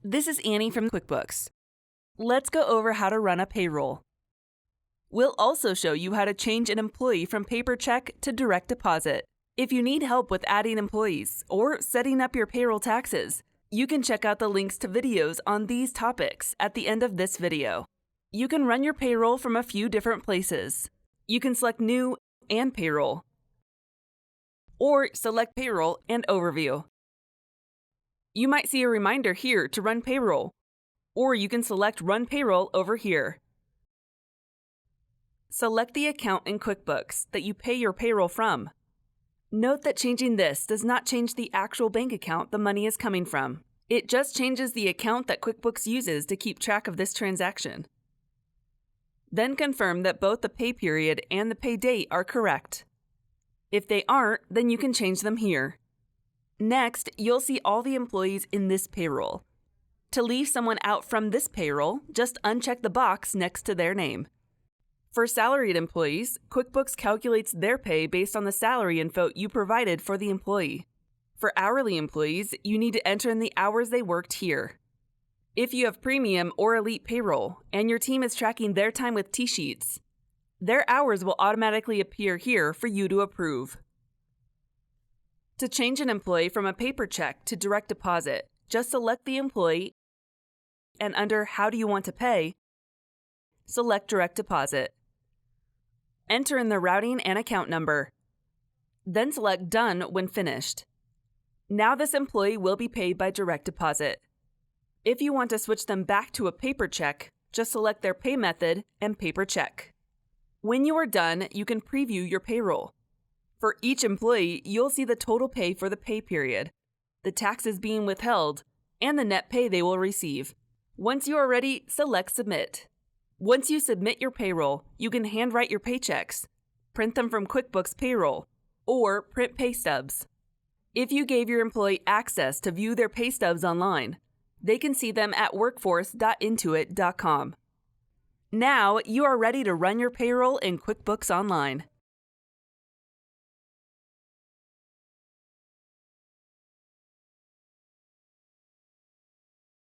This is Annie from QuickBooks. Let's go over how to run a payroll. We'll also show you how to change an employee from paper check to direct deposit. If you need help with adding employees or setting up your payroll taxes, you can check out the links to videos on these topics at the end of this video. You can run your payroll from a few different places. You can select New and Payroll, or select Payroll and Overview. You might see a reminder here to run payroll, or you can select Run Payroll over here. Select the account in QuickBooks that you pay your payroll from. Note that changing this does not change the actual bank account the money is coming from. It just changes the account that QuickBooks uses to keep track of this transaction. Then confirm that both the pay period and the pay date are correct. If they aren't, then you can change them here. Next, you'll see all the employees in this payroll. To leave someone out from this payroll, just uncheck the box next to their name. For salaried employees, QuickBooks calculates their pay based on the salary info you provided for the employee. For hourly employees, you need to enter in the hours they worked here. If you have premium or elite payroll, and your team is tracking their time with T-sheets, their hours will automatically appear here for you to approve. To change an employee from a paper check to direct deposit, just select the employee and under How do you want to pay, select Direct Deposit. Enter in the routing and account number. Then select Done when finished. Now this employee will be paid by direct deposit. If you want to switch them back to a paper check, just select their pay method and paper check. When you are done, you can preview your payroll. For each employee, you'll see the total pay for the pay period, the taxes being withheld, and the net pay they will receive. Once you are ready, select Submit. Once you submit your payroll, you can handwrite your paychecks, print them from QuickBooks Payroll, or print pay stubs. If you gave your employee access to view their pay stubs online, they can see them at workforce.intuit.com. Now you are ready to run your payroll in QuickBooks Online.